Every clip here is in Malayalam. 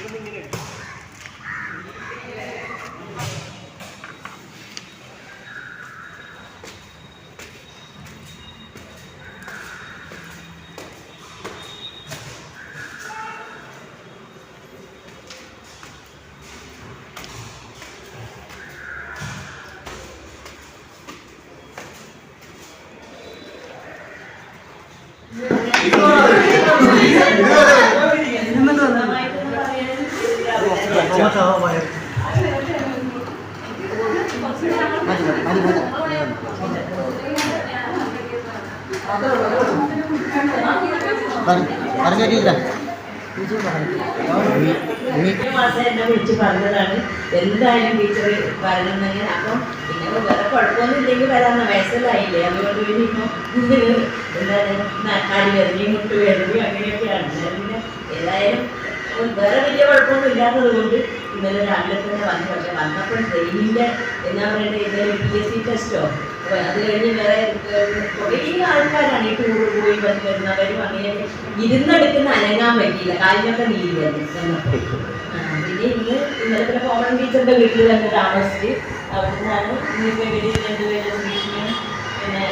എന്നെ വിളിച്ച് പറഞ്ഞതാണ് എന്തായാലും ടീച്ചർ വരണമെങ്കിൽ. അപ്പം പിന്നെ വേറെ കുഴപ്പമൊന്നുമില്ലെങ്കിൽ വരാമെന്ന വയസ്സിലായില്ലേ, അതുകൊണ്ട് പിന്നെ ഇപ്പം എന്താണ് കാടി വേദനയും മുട്ട് വേദനയും അങ്ങനെയൊക്കെയാണ്. പിന്നെ ഏതായാലും വേറെ വലിയ കുഴപ്പമൊന്നും ഇല്ലാത്തത് കൊണ്ട് ഇന്നലെ രാവിലെ തന്നെ വന്നു. പക്ഷെ വന്നപ്പോൾ ട്രെയിനിൻ്റെ എന്നാ പറയണ്ടേ, ഇന്നലെ PSC ടെസ്റ്റോ അത് കഴിഞ്ഞ് വേറെ കുറേ ആൾക്കാരാണ് ഈ ടൂർ പോയി വരുന്നവരും അങ്ങനെയൊക്കെ ഇരുന്നെടുക്കുന്ന അനങ്ങാൻ പറ്റിയില്ല, കാലിനൊക്കെ നീര് വന്നപ്പോൾ. പിന്നെ ഇന്നലെ കോമൺ ടീച്ചറിൻ്റെ വീട്ടിൽ തന്നെ താമസിച്ച് അവിടെ നിന്നാണ് ഇന്നിപ്പോൾ ഇവർ രണ്ടുപേരും ഭീഷ്മയും പിന്നെ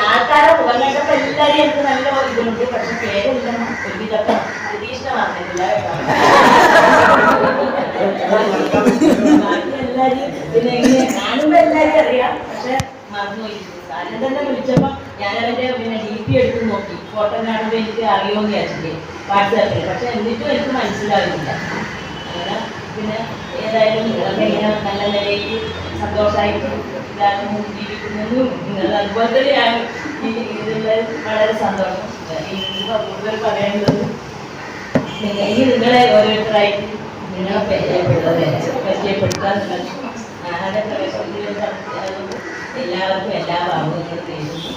ആൾക്കാരെ മുഖം കണ്ടപ്പോൾ എല്ലാവരും എനിക്ക് നല്ല ഇതുണ്ട്. പക്ഷെ പേരെല്ലാം ഒരുവിധത്തെ പ്രതീക്ഷ പറഞ്ഞിട്ടില്ല. ബാക്കി എല്ലാവരും പിന്നെ എങ്ങനെ കാണുമ്പോൾ എല്ലാവരും അറിയാം, പക്ഷെ മറന്നുപോയി. കാര്യം തന്നെ വിളിച്ചപ്പോൾ ഞാനവൻ്റെ പിന്നെ DP എടുത്ത് നോക്കി, ഫോട്ടോ കാണുമ്പോൾ എനിക്ക് അറിയുമെന്ന് വിചാരിച്ചില്ലേ വാട്സാപ്പിൽ. പക്ഷെ എന്നിട്ടും എനിക്ക് മനസ്സിലാവില്ല. അങ്ങനെ പിന്നെ ഏതായാലും നിങ്ങളൊക്കെ ഇങ്ങനെ നല്ല നിലയിൽ സന്തോഷമായിട്ട് എല്ലാവർക്കും ജീവിക്കുന്നതും നിങ്ങൾ അതുപോലെ തന്നെയാണ് ഇതിലുള്ള വളരെ സന്തോഷം. ഇനിയിപ്പോൾ കൂടുതൽ പറയാനുള്ളത് ഇനി നിങ്ങളെ ഓരോരുത്തരായിട്ട് നിങ്ങളെ പരിചയപ്പെടുത്താൻ ആഹാര പ്രവേശനത്തിൽ എല്ലാവർക്കും എല്ലാ ഭാഗങ്ങളും നേരുന്നു.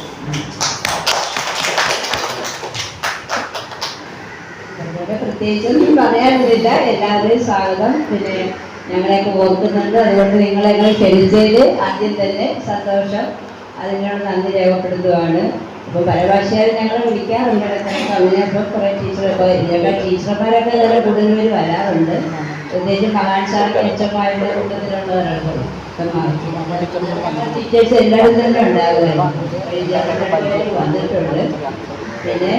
പ്രത്യേകിച്ചൊന്നും പറയാനൊന്നുമില്ല. എല്ലാവരെയും സ്വാഗതം. പിന്നെ ഞങ്ങളെയൊക്കെ ഓർക്കുന്നുണ്ട്, അതുകൊണ്ട് നിങ്ങളെങ്ങനെ ക്ഷണിച്ചതിൽ ആദ്യം തന്നെ സന്തോഷം, അതിനോട് നന്ദി രേഖപ്പെടുത്തുകയാണ്. അപ്പോൾ പരഭാഷയാൽ ഞങ്ങൾ വിളിക്കാറുണ്ട് ഇടയ്ക്കിടയ്ക്ക്. അങ്ങനെ ഇപ്പോൾ കുറേ ടീച്ചർമാരൊക്കെ നല്ല കൂടുതൽ പേര് വരാറുണ്ട്. പ്രത്യേകിച്ച് മഹാൻ സാറിൻ്റെ മെച്ചമാരുടെ കൂട്ടത്തിലുള്ളവരാണ് ടീച്ചേഴ്സ് എല്ലാവരും തന്നെ ഉണ്ടാകുമായിരുന്നു, വന്നിട്ടുണ്ട്. പിന്നെ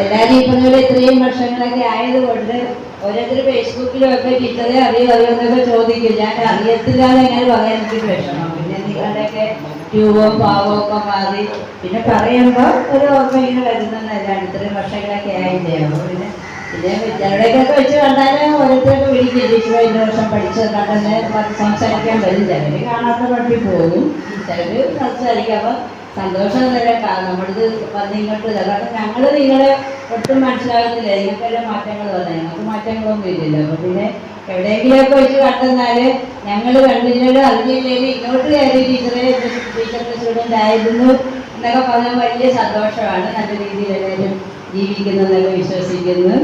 എല്ലാവരും ഈ പറഞ്ഞ പോലെ ഇത്രയും വർഷങ്ങളൊക്കെ ആയതുകൊണ്ട് ഓരോരുത്തർ ഫേസ്ബുക്കിലും ഒക്കെ ടീച്ചറെ അറിയുമെന്നൊക്കെ ചോദിക്കും. ഞാൻ അറിയത്തില്ലാതെ എങ്ങനെ പറയാൻ എനിക്ക് വിഷമം. പിന്നെ നിങ്ങളുടെയൊക്കെ ട്യൂബും പാവവും ഒക്കെ മാറി പിന്നെ പറയുമ്പോൾ ഒരു ഓർമ്മ ഇങ്ങനെ വരുന്നതല്ലാണ്. ഇത്രയും വർഷങ്ങളൊക്കെ ആയില്ലേ. അപ്പോൾ പിന്നെ വിദ്യാലയങ്ങളൊക്കെ വെച്ച് കണ്ടാലും ഓരോരുത്തരൊക്കെ വിളിക്കും, ടീച്ചർ 5 വർഷം പഠിച്ചത് കണ്ടെന്ന് സംസാരിക്കാൻ വരും. ചിലർ കാണാത്ത പട്ടി പോകും, ചിലർ സംസാരിക്കും. അപ്പം സന്തോഷം തന്നെ നമ്മളിത് വന്നിങ്ങോട്ട്. കാരണം ഞങ്ങൾ നിങ്ങളെ ഒട്ടും മനസ്സിലാകുന്നില്ല, നിങ്ങൾക്കെല്ലാം മാറ്റങ്ങൾ വന്നത്, ഞങ്ങൾക്ക് മാറ്റങ്ങളൊന്നും ഇല്ലല്ലോ. അപ്പോൾ പിന്നെ എവിടെയെങ്കിലുമൊക്കെ വെച്ച് കണ്ടെന്നാൽ ഞങ്ങൾ കണ്ടില്ലല്ലോ അറിഞ്ഞില്ലെങ്കിൽ ഇങ്ങോട്ട് കയറി ടീച്ചറിൻ്റെ സ്റ്റുഡൻ്റ് ആയിരുന്നു എന്നൊക്കെ പറഞ്ഞാൽ വലിയ സന്തോഷമാണ്. നല്ല രീതിയിൽ എല്ലാവരും ജീവിക്കുന്നതെന്നൊക്കെ വിശ്വസിക്കുന്നു.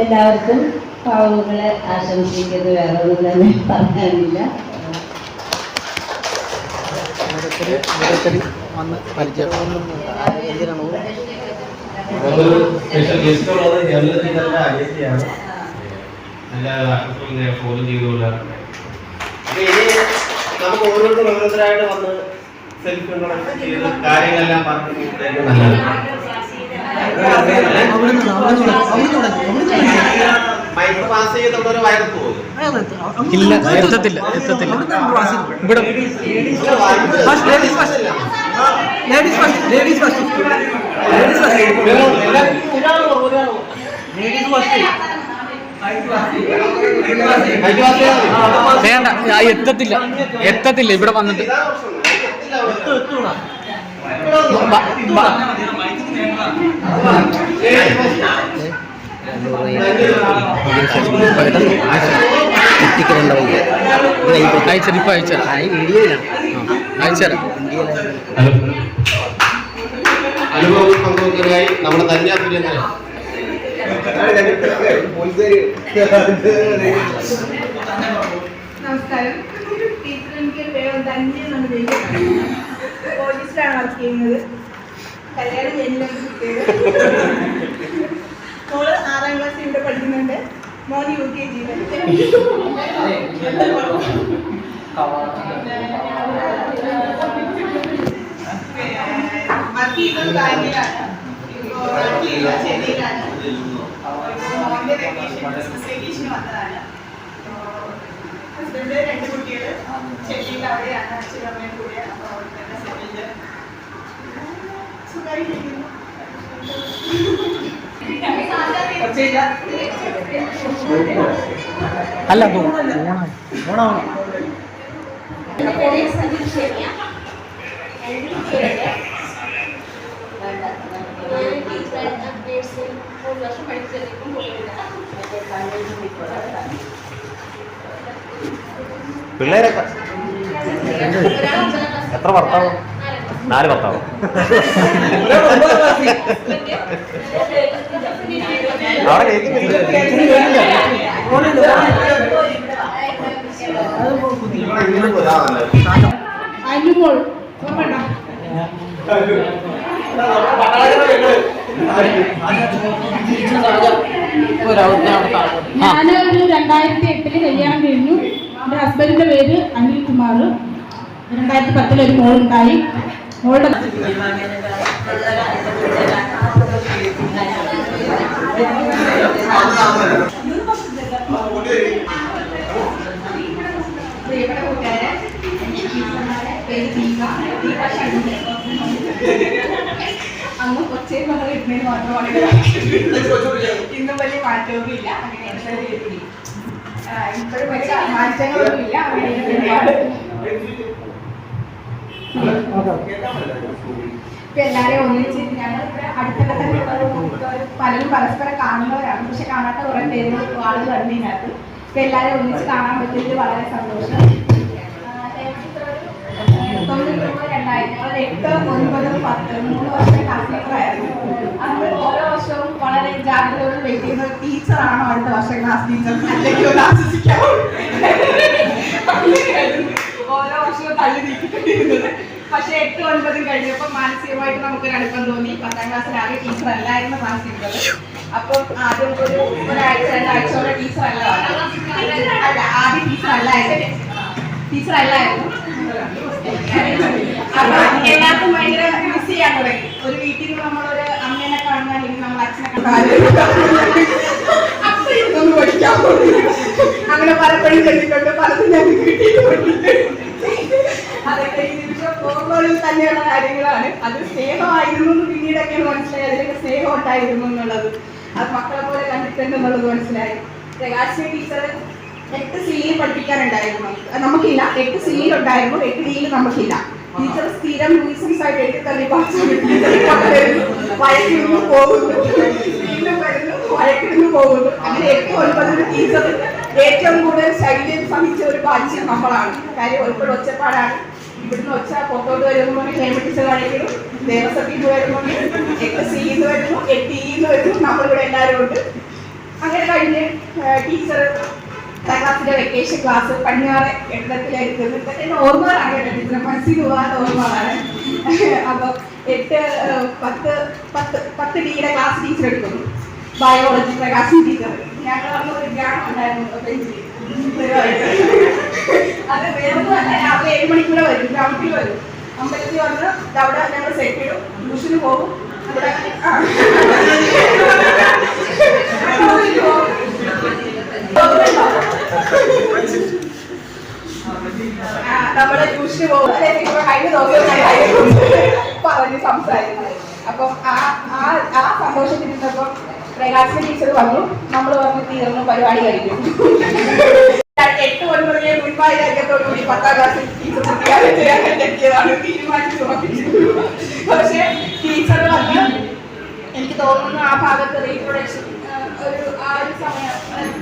എല്ലാവർക്കും പാവങ്ങളെ ആശംസിക്കുന്നത് വേറെ ഒന്നും തന്നെ പറയാനില്ല. നമുക്ക് ഓരോരുത്തരായിട്ട് വന്ന് സെൽഫി കാര്യങ്ങളെല്ലാം പറഞ്ഞു മൈക്ക് പാസ് ചെയ്തവരെ വയറത്ത് പോകും. ഇല്ല, എത്തത്തില്ല. ഇവിടെ വേണ്ട, എത്തത്തില്ല ഇവിടെ വന്നിട്ട്. അനുഭവം പങ്കുവെക്കാനായി നമ്മുടെ ധന്യാസുരേന്ദ്രൻ. നമസ്കാരം. ടീച്ചർ എനിക്ക് പേര് ധന്യ എന്നാണ് ചെയ്യുന്നത്. പോലീസിലാണ് വർക്ക് ചെയ്യുന്നത്. കല്യാണം കഴിഞ്ഞ മോള് 6ാം ക്ലാസ് വർക്ക് ചെയ്തത് ബാങ്കിലാണ്. ചെന്നൈയിലാണ്. മോന്റെ വെക്കേഷൻ വന്നതാണ്. ഹസ്ബൻഡ് 2 കുട്ടികൾ ചെന്നൈയിൽ അവിടെയാണ്. അച്ഛനും അമ്മയും കൂടെയാണ്. അപ്പോൾ അവിടെ തന്നെ സെറ്റിൽഡ് സുഖമായിരിക്കുന്നു. അല്ല പിള്ളേരൊക്കെ എത്ര ഭർത്താവ്? 4 ഭർത്താവ്. അവിടെ അനുമോൾ ഞാനൊരു 2008 കല്യാണം കഴിഞ്ഞു. എൻ്റെ ഹസ്ബൻഡിന്റെ പേര് അനിൽകുമാർ. 2010 ഒരു മോളുണ്ടായി. മോളുടെ അന്ന് കൊച്ചേ ഇടുന്നതിന് മാത്രമാണ് ഇന്നും വലിയ മാറ്റമൊന്നുമില്ല. അങ്ങനെ ഇപ്പോഴും വലിയ മാറ്റങ്ങളൊന്നുമില്ല. ഇപ്പൊ എല്ലാരെയും ഒന്നിച്ച് ഞങ്ങൾ അടുത്തൊക്കെ തന്നെ പലരും പരസ്പരം കാണുന്നവരാണ്. പക്ഷെ കാണാത്ത കുറെ ആളുകൾ കണ്ടതിനകത്ത് ഇപ്പൊ എല്ലാരെയും ഒന്നിച്ച് കാണാൻ പറ്റിയത് വളരെ സന്തോഷം. 2008, 2009, 2010 3 വർഷം ക്ലാസ് അന്ന് ഓരോ വർഷവും വളരെ ജാഗ്രതയോടെ വെയിറ്റ് ചെയ്യുന്ന ടീച്ചറാണോ അടുത്ത വർഷം ക്ലാസ് ടീച്ചർ അല്ലെങ്കിൽ ഒന്ന് ആശ്വസിക്കാമോ? ഓരോ വർഷവും തള്ളി നീക്കിക്കൊണ്ടിരുന്നത്. പക്ഷെ 8, 9 കഴിഞ്ഞപ്പോൾ മാനസികമായിട്ട് നമുക്കൊരു അടുപ്പം തോന്നി. 10ാം ക്ലാസ്സിൽ ആകെ ടീച്ചർ അല്ലായിരുന്നു ക്ലാസ് ഇരുന്നത്. അപ്പം ആദ്യം ഒരാഴ്ച 2 ആഴ്ചയോടെ ടീച്ചർ അല്ല ആദ്യം ടീച്ചർ അല്ലായിരുന്നു. അപ്പൊ എല്ലാവർക്കും ഭയങ്കര മിസ് ചെയ്യാൻ തുടങ്ങി. ഒരു വീട്ടിൽ നിന്ന് നമ്മളൊരു അമ്മേനെ കാണുകയാണെങ്കിൽ നമ്മൾ അച്ഛനെ അപ്പൊ ഇതൊന്നും പഠിക്കാൻ അങ്ങനെ പലപ്പോഴും കണ്ടിട്ടുണ്ട്. പലതും ഞാൻ കിട്ടിയിട്ടുണ്ട്. അതൊക്കെ ഈ നിമിഷം ഓർമ്മകളിൽ തന്നെയുള്ള കാര്യങ്ങളാണ്. അത് സ്നേഹമായിരുന്നു എന്ന് പിന്നീടൊക്കെയാണ് മനസ്സിലായി. അതിലൊക്കെ സ്നേഹം ഉണ്ടായിരുന്നു എന്നുള്ളത്. അത് മക്കളെ പോലെ കണ്ടിട്ടുണ്ടെന്നുള്ളത് മനസ്സിലായി. പ്രകാശിനി ടീച്ചർ 8 സിയിൽ പഠിപ്പിക്കാനുണ്ടായിരുന്നു. നമുക്കില്ല. 8 സിയിൽ ഉണ്ടായിരുന്നു. 8 ഡിയിൽ നമുക്കില്ല. ടീച്ചർ സ്ഥിരം റീസൺസ് ആയിട്ട് എഴുതി തന്നെ വഴക്കിരുന്നു പോകുന്നു, വീണ്ടും വരുന്നു, വഴക്കിരുന്നു പോകുന്നു. അങ്ങനെ 8, 9 ടീച്ചർ ഏറ്റവും കൂടുതൽ ശൈല്യം സഹിച്ച ഒരു ബാച്ച് നമ്മളാണ്. കാര്യം ഒരുപാട് ഒച്ചപ്പാടാണ്. ഇവിടുന്ന് ഒച്ച പുറത്തോട്ട് വരുമ്പോൾ ഹേമ ടീച്ചർ വഴക്കിടും, ദേവസഭയിൽ വരുമ്പോൾ 8 സിയിൽ വരുന്നു, 8 ഡിയിൽ വരുന്നു. നമ്മളിവിടെ എല്ലാവരും ഉണ്ട്. അങ്ങനെ കഴിഞ്ഞ് ടീച്ചർ ക്ലാസ്സിന്റെ വെക്കേഷൻ ക്ലാസ് പടിഞ്ഞാറ് എട്ടത്തിലായിരിക്കും. ഇതൊക്കെ ഓർമ്മകളാണ് കേട്ടോ. ടീച്ചറെ മനസ്സിൽ പോകാത്ത ഓർമ്മകളാണ്. അപ്പൊ 8, 10 ഡിയുടെ ക്ലാസ് ടീച്ചർ എടുക്കുന്നു. Biology Prakashan teacher. ഞങ്ങൾ ഒരു ഗ്രാമം ഉണ്ടായിരുന്നു. അത് വേറൊന്നുമല്ല. രാവിലെ 7 മണിക്കൂടെ വരും. ഗ്രൗണ്ടിൽ വരും. അമ്പലത്തിൽ വന്ന് അവിടെ ഞങ്ങൾ സെറ്റ് ഇടും. ട്യൂഷന് പോകും. അവിടെ നമ്മളെ ട്യൂഷന് പോകും. കഴിഞ്ഞ ദിവസം പറഞ്ഞ് സംസാരിക്കുന്നത്. അപ്പം ആ സന്തോഷത്തിൽ നിന്നപ്പം പ്രകാശിനി ടീച്ചർ വന്നു. നമ്മൾ പറഞ്ഞ് തീർന്നു, പരിപാടി കഴിക്കും. 8, 9 മുൻപായി രാജ്യത്തോടുകൂടി 10ാം ക്ലാസ്സിൽ ടീച്ചർ എത്തിയതാണ് തീരുമാനിച്ചു. പക്ഷെ ടീച്ചർ വന്ന് എനിക്ക് തോന്നുന്നു ആ ഭാഗത്ത് റീപ്രൊഡക്ഷൻ ആ ഒരു സമയം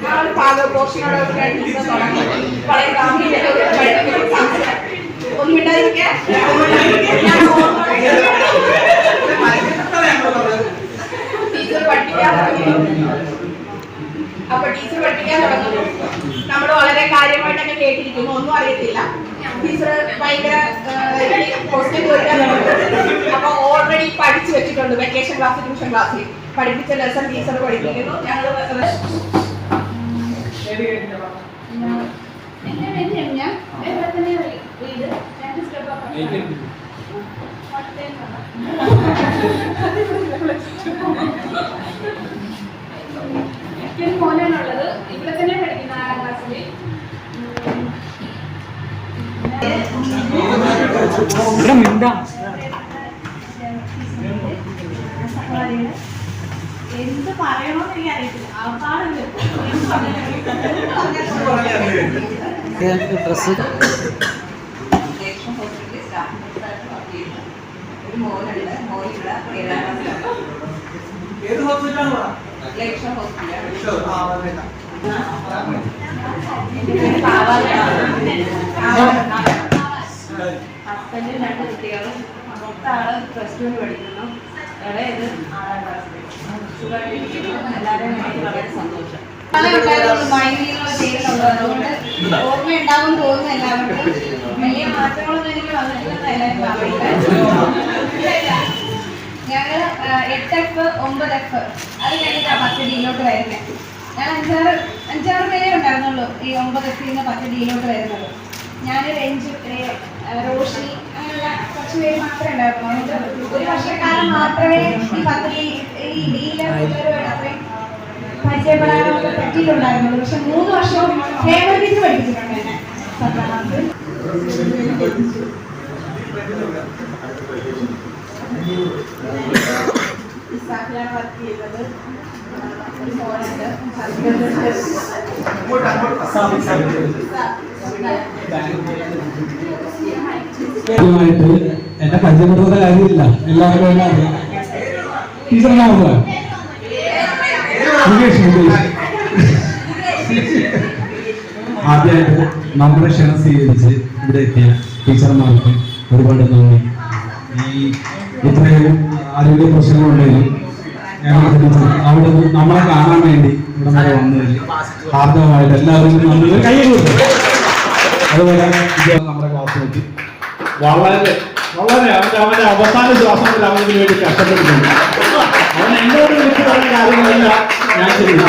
ആ ഒരു ഭാഗം പോഷനോട് ടീച്ചർ തുടങ്ങി. വളരെ ഒന്നും ഇണ്ടായിരിക്കാൻ ടീച്ചർ പഠിപ്പിക്കാൻ തുടങ്ങി. അപ്പൊ ടീച്ചർ പഠിപ്പിക്കാൻ തുടങ്ങുന്നു. നമ്മൾ വളരെ കാര്യമായിട്ടൊക്കെ കേട്ടിരിക്കുന്നു. ഒന്നും അറിയത്തില്ല. ടീച്ചർ ഭയങ്കര ക്വസ്റ്റ്യൻ ചോദിക്കാൻ തുടങ്ങും. അപ്പൊ ഓൾറെഡി പഠിച്ചു വെച്ചിട്ടുണ്ട്. വെക്കേഷൻ ക്ലാസ് ട്യൂഷൻ ക്ലാസ്സിൽ പഠിപ്പിച്ച ലെസൺ ടീച്ചർ പഠിപ്പിക്കുന്നു. ഞങ്ങൾ എന്നെ ഞാൻ ഇവിടെ തന്നെ വീട് 2 സ്റ്റെപ്പ് എനിക്കൊരു മോനാണുള്ളത്. ഇവിടെ തന്നെ പഠിക്കുന്ന 6ാം ക്ലാസ്സിൽ. എന്ത് പറയണമെന്ന് എനിക്ക് അറിയത്തില്ല. ഒരു മോനുണ്ട്. മോനിവിടെ 7ാം ക്ലാസ്സിലാണ്. ലക്ഷം ഹോസ്പിറ്റലാണ്. ഹസ്ബൻഡും 2 കുട്ടികളും. മൊത്തം ആള് +2 പഠിക്കുന്നു. ഇളയത് 6ാം ക്ലാസ്സിൽ. സുഖമായിട്ടിരിക്കുന്നു. എല്ലാവരും വളരെ സന്തോഷം. അതുകൊണ്ട് ഓർമ്മയുണ്ടാവും തോന്നുന്നു എല്ലാവർക്കും. വലിയ മാറ്റങ്ങളൊന്നും എനിക്ക് വന്നിട്ടില്ലെന്ന് എല്ലാവരും പറയുന്നത്. ഞങ്ങൾ 8F 9F അത് കഴിഞ്ഞിട്ടാണ് 10 ഡിയിലോട്ട് വരുന്നത്. ഞാൻ 5-6 പേരേ ഉണ്ടായിരുന്നുള്ളൂ ഈ 9Fൽ നിന്ന് 10 ഡിയിലോട്ട് വരുന്നത്. ഞാൻ രഞ്ജു, റോഷിനി അങ്ങനെയുള്ള കുറച്ച് പേര് മാത്രമേ ഉണ്ടായിരുന്നുള്ളൂ. അതുകൊണ്ട് 1 വർഷക്കാലം മാത്രമേ ഈ 10 ഈ ഡിയിലെ പിള്ളേരുമായിട്ട് അത്രയും പരിചയപ്പെടാനൊക്കെ പറ്റിയിട്ടുണ്ടായിരുന്നുള്ളൂ. പക്ഷെ 3 വർഷവും ഹേമന്തിച്ച് പഠിപ്പിച്ചിട്ടുണ്ട് എന്നെ 10ാം ക്ലാസ്സിൽ. ഇസാഖിലാണ് വർക്ക് ചെയ്തത്. ഒരു മോനുണ്ട്. എന്നെ പരിചയപ്പെടുത്തുന്ന കാര്യമില്ല, എല്ലാവരും എന്നെ അറിയാം. ടീച്ചറിനാവുക ആദ്യമായിട്ട് നമ്മുടെ ക്ഷണം സ്വീകരിച്ച് ഇവിടെ എത്തിയ ടീച്ചർമാർക്ക് ഒരുപാട് നന്ദി. ഈ ഇത്രയും ആരോഗ്യ പ്രശ്നങ്ങളുണ്ടെങ്കിലും അവിടെ നമ്മളെ കാണാൻ വേണ്ടി ഇവിടെ വരെ വന്നതിൽ ഹാർദവമായിട്ട് എല്ലാവരും നമ്മൾ കൈയ്യെടുക്കും. അതുപോലെ നമ്മുടെ ക്ലാസ് നോക്കി വളരെ വളരെ അവന്റെ അവസാന ശ്വാസത്തിൽ അവന് വേണ്ടി കഷ്ടപ്പെട്ടിട്ടുണ്ട്. അവൻ എന്നോട് വിളിച്ച് പറഞ്ഞ കാര്യങ്ങളെല്ലാം ഞാൻ ചെയ്തു.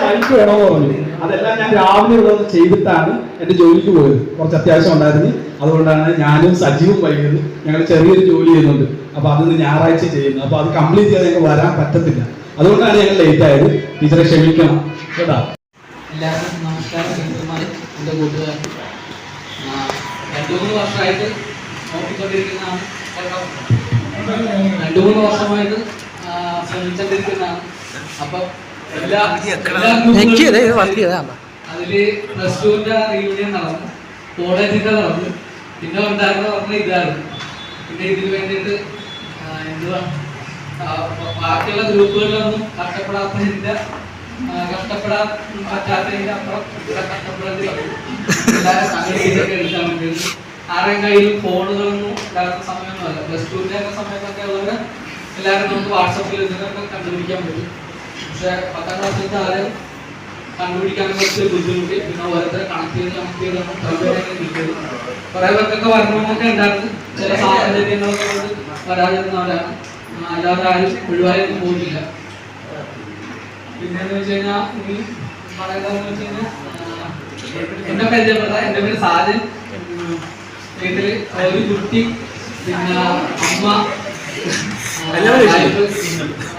ബൈക്ക് വേണമെന്ന് പറഞ്ഞു. അതെല്ലാം ഞാൻ രാവിലെ ഉള്ളത് ചെയ്തിട്ടാണ് എന്റെ ജോലിക്ക് പോയത്. കുറച്ച് അത്യാവശ്യം ഉണ്ടായിരുന്നു. അതുകൊണ്ടാണ് ഞാനും സജീവും വൈകുന്നത്. ഞങ്ങൾ ചെറിയൊരു ജോലി ചെയ്യുന്നുണ്ട്. അപ്പൊ അതിന് ഞായറാഴ്ച ചെയ്യുന്നു. അപ്പൊ അത് കംപ്ലീറ്റ് ചെയ്യാൻ ഞങ്ങൾക്ക് വരാൻ പറ്റത്തില്ല. അതുകൊണ്ടാണ് ഞങ്ങൾ ലേറ്റ് ആയത്. ടീച്ചറെ ക്ഷമിക്കണം കേട്ടാ. എല്ലാവർക്കും നമസ്കാരം. ടീച്ചർമാരും എൻ്റെ കൂട്ടുകാരും 2-3 വർഷമായിട്ട് നോക്കിക്കൊണ്ടിരിക്കുന്നതാണ്. 2-3 വർഷമായിട്ട് ശ്രമിച്ചുകൊണ്ടിരിക്കുന്നതാണ്. അപ്പം അതില് +2ന്റെ റീയൂണിയൻ നടന്നു, കോളേജിന്റെ നടന്നു, പിന്നെ ഉണ്ടായിരുന്ന പറഞ്ഞ ഇതായിരുന്നു. പിന്നെ ഇതിന് വേണ്ടിയിട്ട് എന്തുവാ ബാക്കിയുള്ള ഗ്രൂപ്പുകളിലൊന്നും കഷ്ടപ്പെടാത്തതിന്റെ കഷ്ടപ്പെടാൻ പറ്റാത്തതിന്റെ അപ്പുറം ഇവിടെ കഷ്ടപ്പെടേണ്ടി വന്നു. എല്ലാവരും സംഘടിപ്പിച്ചൊക്കെ എടുക്കാൻ വേണ്ടി ആരുടെയും കയ്യിലും ഫോണുകളൊന്നും ഇല്ലാത്ത സമയമൊന്നുമല്ല. +2ന്റെ ഒക്കെ സമയത്തൊക്കെ ഉള്ളവരെ എല്ലാവരും നമുക്ക് വാട്സപ്പിൽ ഇതിനൊക്കെ കണ്ടുപിടിക്കാൻ പറ്റും. പക്ഷെ 10ാം ക്ലാസ്സിൽ ആരും കണ്ടുപിടിക്കാൻ കുറച്ച് ബുദ്ധിമുട്ടി. പിന്നെ ഓരോരുത്തരെ കണക്ട് ചെയ്ത് കിട്ടിയത് കുറെ പേർക്കൊക്കെ വരണമെന്നൊക്കെ ഉണ്ടായിരുന്നു. ചില സാഹചര്യങ്ങളൊക്കെ കൊണ്ട് വരാതിരുന്നവരാണ്. അല്ലാതെ ആരും ഒഴിവായൊന്നും പോയിട്ടില്ല. പിന്നെന്ന് വെച്ച് കഴിഞ്ഞാൽ ഇനി പറയുന്നതെന്ന് വെച്ച് കഴിഞ്ഞാൽ എന്നെ പരിചയപ്പെട്ട എൻ്റെ പേര് സാജൻ. വീട്ടില് ഒരു കുട്ടി, പിന്നെ അമ്മ,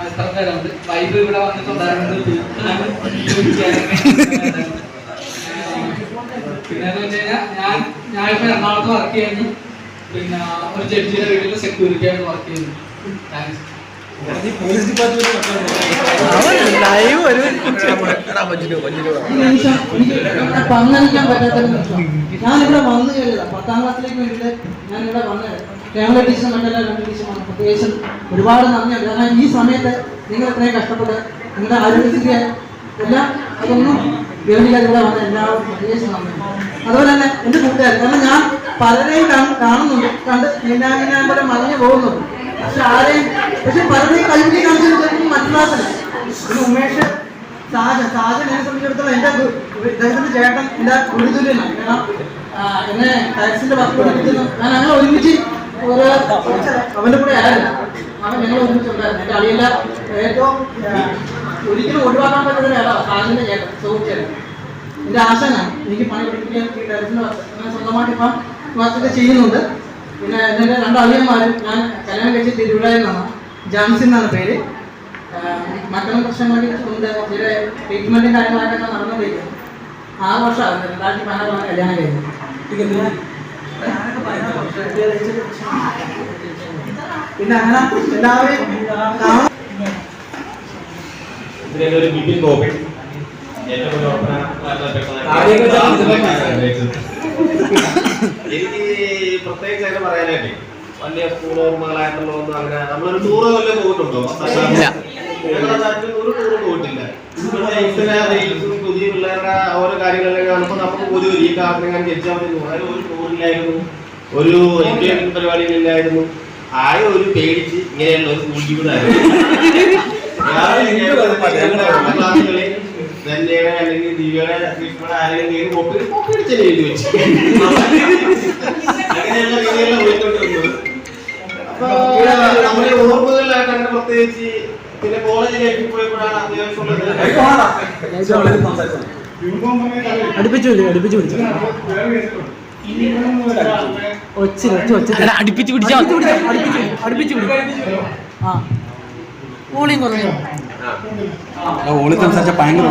എത്ര പേരുണ്ട്. വൈബ് ഇവിടെ വന്നിട്ടുണ്ടായിരുന്നത്. പിന്നെന്ന് വെച്ച് കഴിഞ്ഞാൽ ഞാനിപ്പോ എറണാകുളത്ത് വർക്ക് ചെയ്യുന്നു. പിന്നെ ഒരു ജഡ്ജിയുടെ വീട്ടിൽ സെക്യൂരിറ്റി ആയിട്ട് വർക്ക് ചെയ്യുന്നു. താങ്ക്സ്. പോലീസ് ഡിപ്പാർട്ട്മെന്റ് പങ്കെടുക്കാൻ പറ്റാത്ത ഞാനിവിടെ വന്നു കയറിയതാ 10ാം ക്ലാസ്സിലേക്ക് വേണ്ടിയിട്ട് ഞാനിവിടെ വന്നത്. കേരള ടീച്ചർ മറ്റെല്ലാം 2 ടീച്ചർമാർ പ്രത്യേകിച്ചും ഒരുപാട് നന്ദിയുണ്ട്. കാരണം ഈ സമയത്ത് നിങ്ങൾ ഇത്രയും കഷ്ടപ്പെട്ട് നിങ്ങളുടെ ആരോഗ്യസ്ഥിതി എല്ലാം അതൊന്നും ഗവനിക്കാതെ ഇവിടെ വന്ന എല്ലാവരും പ്രത്യേകിച്ച് നന്ദി. അതുപോലെ തന്നെ എൻ്റെ കൂട്ടുകാർ, കാരണം ഞാൻ പലരെയും കാണുന്നുണ്ട്, കണ്ട് ഞാൻ പോലെ മറിഞ്ഞു പോകുന്നുണ്ട്. പക്ഷെ പലരെയും കഴിവിനെ കാണിച്ചു മറ്റുള്ളവർക്ക്. പിന്നെ ഉമേഷ്, സാജൻ എന്നെ സംബന്ധിച്ചിടത്തോളം എൻ്റെ ഇദ്ദേഹത്തിൻ്റെ ചേട്ടൻ എൻ്റെ ഗുരുതുല്യനാണ്. കാരണം എന്നെ ടാക്സിന്റെ വർക്ക് പഠിപ്പിക്കുന്നു. ഞാൻ ഞങ്ങൾ ഒരുമിച്ച് അവൻ്റെ കൂടെ ആയിരുന്നു. അവൻ ഞങ്ങൾ ഒരുമിച്ചുണ്ടായിരുന്നു. എൻ്റെ അളിയല്ല ഏറ്റവും ഒരിക്കലും ഒഴിവാക്കാൻ പറ്റുന്ന ഒരാളാണ് സാജൻ്റെ ചേട്ടൻ, സുഹൃത്തേട്ടൻ. എൻ്റെ ആശാനാണ്. എനിക്ക് പണി പഠിപ്പിക്കാൻ ഈ ടൈൽസിൻ്റെ വർക്ക് അങ്ങനെ സ്വന്തമായിട്ട് ഇപ്പം വർക്കൊക്കെ ചെയ്യുന്നുണ്ട്. പിന്നെ എൻ്റെ 2 അളിയന്മാരും ഞാൻ കല്യാണം കഴിച്ച് തിരുവിഴയിൽ നിന്നാണ്. ജാൻസി എന്നാണ് പേര്. മക്കളും പ്രശ്നങ്ങളൊക്കെ ഉണ്ട്. ചില ട്രീറ്റ്മെൻറ്റും കാര്യങ്ങളായിട്ടൊക്കെ നടന്നുകൊണ്ടിരിക്കുന്നു. 6 വർഷമാണ് 2016 കല്യാണം കഴിഞ്ഞത്. പിന്നെ അങ്ങനെ എല്ലാവരെയും ഇതിലൊരു ബിപിൻ ഗോപൻ എനിക്ക് പ്രത്യേകിച്ച് അതിന് പറയാനായിട്ട് വലിയ സ്കൂൾ ഓർമ്മകളായിട്ടുള്ളതൊന്നും അങ്ങനെ നമ്മളൊരു ടൂറ് വല്ല പോയിട്ടുണ്ടോ? ഒരു ടൂറ് പോയിട്ടില്ല. റീൽസും പുതിയ പിള്ളേരുടെ ഓരോ കാര്യങ്ങളൊക്കെ കാണുമ്പോൾ നമുക്ക് പുതിയ ഈ കാരണങ്ങൾ ജനിച്ചാൽ മതി. ഒരു ടൂറില്ലായിരുന്നു, ഒരു എൻജോയ്മെന്റ് പരിപാടികളില്ലായിരുന്നു. ആകെ ഒരു പേടിച്ച് ഇങ്ങനെയുള്ള ഒരു സ്കൂൾ ജീവിതമായിരുന്നു. ക്ലാസ്സുകളിൽ ധന്യയുടെ അല്ലെങ്കിൽ ദിവ്യയുടെ കൃഷ്ണയുടെ ആരെങ്കിലും പൊപ്പിടിച്ച് എഴുതി വെച്ചു. അങ്ങനെയുള്ള രീതിയിലുള്ള പോയിക്കൊണ്ടിരുന്നത്. അപ്പൊ നമ്മുടെ ഓർമ്മകളിലായിട്ട് അങ്ങനെ പ്രത്യേകിച്ച് പിന്നെ കോളേജിലേക്ക് പോയപ്പോഴാണ് അത്യാവശ്യമുള്ളത്. അടുപ്പിച്ചു ഓളി സംസാരിച്ച ഭയങ്കര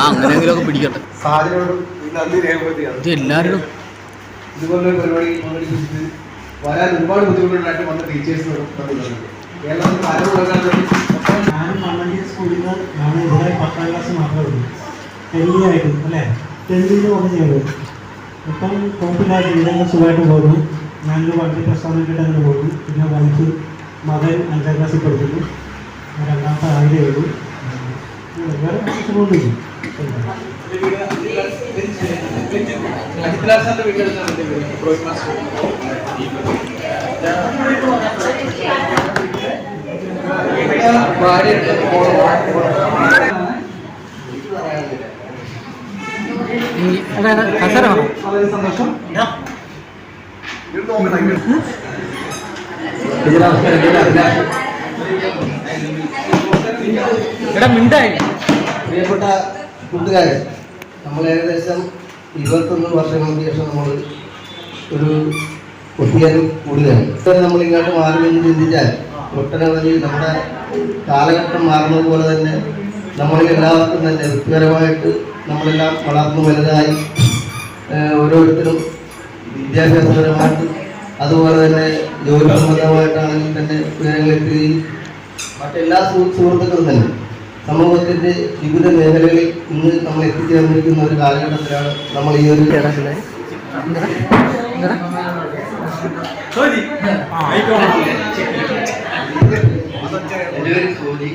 അങ്ങനെയെങ്കിലൊക്കെ പിടിക്കട്ടെ എല്ലാവരും ഇതുപോലൊരു പരിപാടി പങ്കെടുപ്പിച്ചിട്ട് വരാൻ ഒരുപാട് ബുദ്ധിമുട്ടുണ്ടായിട്ട് വന്ന ടീച്ചേഴ്സ് കേരളത്തിൽ ഞാനും മണ്ണഞ്ചേരി സ്കൂളിൽ നിന്ന് ഞാൻ ഇവിടെ 10ാം ക്ലാസ് മാത്രമേ ഉള്ളൂ. 10th ആയിട്ടും അല്ലേ 10th വന്ന് ചെയ്തത്. ഇപ്പം കുഴപ്പമില്ലാത്ത ജീവിതങ്ങൾ സുഖമായിട്ട് പോകുന്നു. ഞാനൊരു വണ്ടി പ്രസ്ഥാനമായിട്ട് അങ്ങനെ പോകുന്നു. പിന്നെ വൈഫ് മകൻ 5ാം ക്ലാസ്സിൽ പഠിക്കുന്നു. 2ാമത്തെ ആയിരേ ഉള്ളൂ. വേറെ പ്രശ്നമൊന്നുമില്ല. വളരെ സന്തോഷം. പ്രിയപ്പെട്ട കൂട്ടുകാരെ, നമ്മൾ ഏകദേശം 21 വർഷങ്ങൾക്ക് ശേഷം നമ്മൾ ഒരു ഒത്തുചേരൽ കൂടുകയാണ്. നമ്മൾ ഇങ്ങോട്ട് മാറുമെന്ന് ചിന്തിച്ചാൽ ഒട്ടനവധി നമ്മുടെ കാലഘട്ടം മാറുന്നത് പോലെ തന്നെ നമ്മളിൽ എല്ലാവർക്കും തന്നെ വ്യക്തിപരമായിട്ട് നമ്മളെല്ലാം വളർന്നു വലുതായി ഓരോരുത്തരും വിദ്യാഭ്യാസപരമായിട്ട് അതുപോലെ തന്നെ ജോലി സംബന്ധമായിട്ടാണെങ്കിൽ തന്നെ ഉയരങ്ങളെത്തുകയും മറ്റെല്ലാ സുഹൃത്തുക്കളും തന്നെ സമൂഹത്തിൻ്റെ വിവിധ മേഖലകളിൽ ഇന്ന് നമ്മൾ എത്തിച്ചേർന്നിരിക്കുന്ന ഒരു കാലഘട്ടത്തിലാണ് നമ്മൾ ഈ ഒരു ചടങ്ങിലെ എൻ്റെ പേര് സോജി.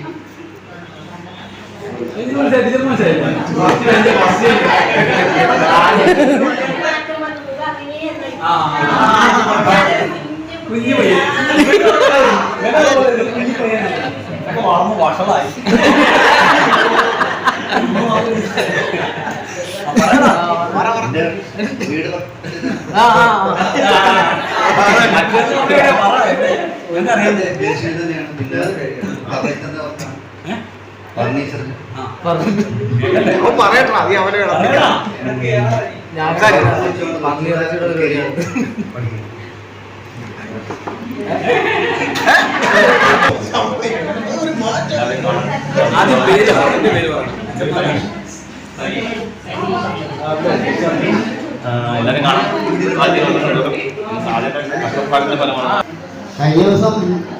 കഴിഞ്ഞ ദിവസം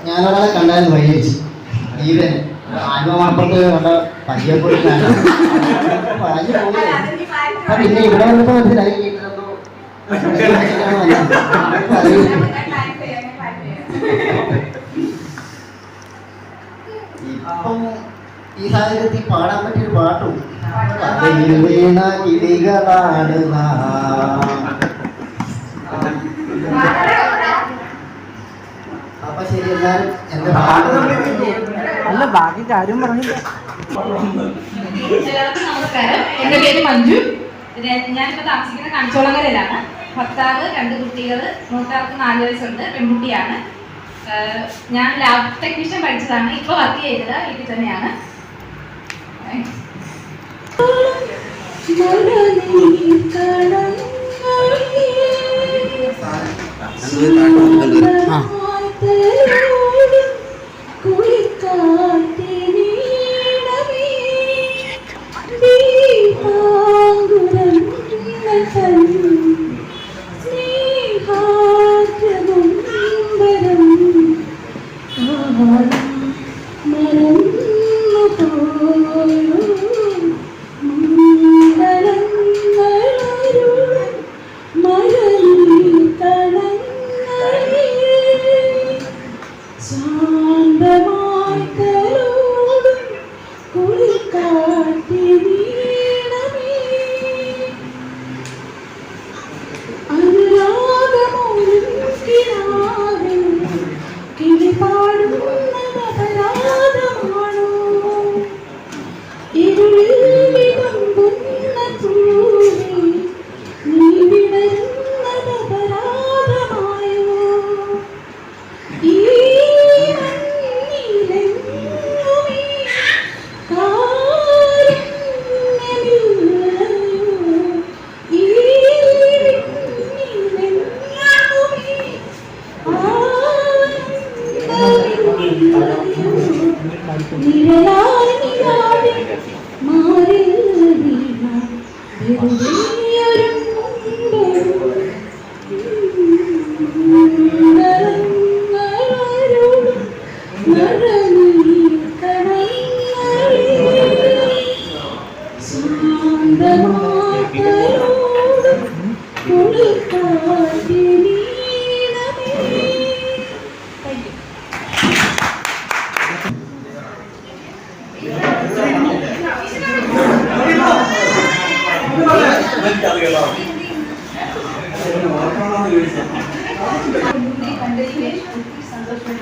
ഞാനൊരാളെ കണ്ടായിരുന്നു വൈകിച്ച് ജീവൻ ആത്മമാപ്പത്ത് കണ്ട പരിചയപ്പെടുത്താൻ പിന്നെ ഇവിടെ വന്നപ്പോ മനസ്സിലായി ഇപ്പം ഈ സാഹചര്യത്തിൽ പാടാൻ പറ്റിയൊരു പാട്ടും വീണ കിളികളാണ് അപ്പൊ ശരി എല്ലാരും എന്റെ അല്ല ബാക്കി കാര്യം പറഞ്ഞില്ല. എല്ലാവർക്കും നമസ്കാരം. എൻ്റെ പേര് മഞ്ജു. ഞാനിപ്പോൾ താമസിക്കുന്നത് കണിച്ചോളങ്ങരയിലാണ്. ഭർത്താവ് 2 കുട്ടികൾ. മൂത്താൾക്ക് 4 വയസ്സുണ്ട്, പെൺകുട്ടിയാണ്. ഞാൻ ലാബ് ടെക്നീഷ്യൻ പഠിച്ചതാണ്. ഇപ്പോൾ വർക്ക് ചെയ്തത് വീട്ടിൽ തന്നെയാണ്.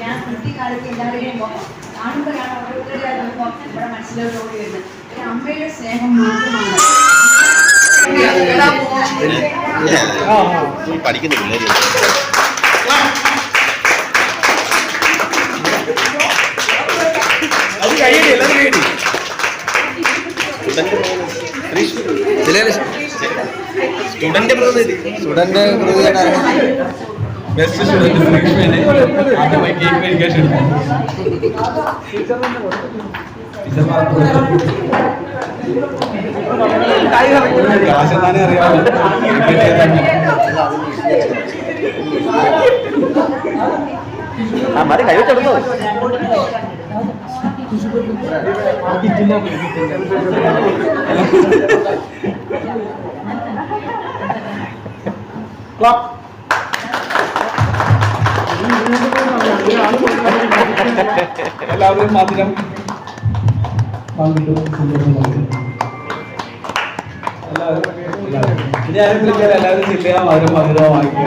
ഞാൻ കുട്ടിക്കാലത്ത് എല്ലാവരെയും കാണുമ്പോഴാണ് ഓരോരുത്തരുടെ അനുഭവം നമ്മുടെ മനസ്സിലോട്ട് ഓടി വരുന്നത്. ഒരു അമ്മയുടെ സ്നേഹം മാത്രമാണ്. പഠിക്കുന്ന പിള്ളേര് അത് കഴിയട്ടെ, എല്ലാവരും കഴിയട്ടെ. സ്റ്റുഡന്റ് ബെസ്റ്റ് സ്റ്റുഡന്റ് ശ്രീകൃഷ്ണനെ ആദ്യമായി കേക്ക് കഴിക്കാൻ ക്ഷണിക്കുന്നു. കാശെന്നാനേ അറിയാമോ കൈവച്ചെടുത്തോ. എല്ലാവരും മധുരം പങ്കിട്ടു സന്തോഷം നൽകി. ഇനി ആരും വിളിക്കാൻ എല്ലാവരും ജില്ലയാ മധുരം മധുരവും വാങ്ങിക്കുക.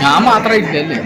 ഞാൻ മാത്രം ഇല്ലല്ലേ.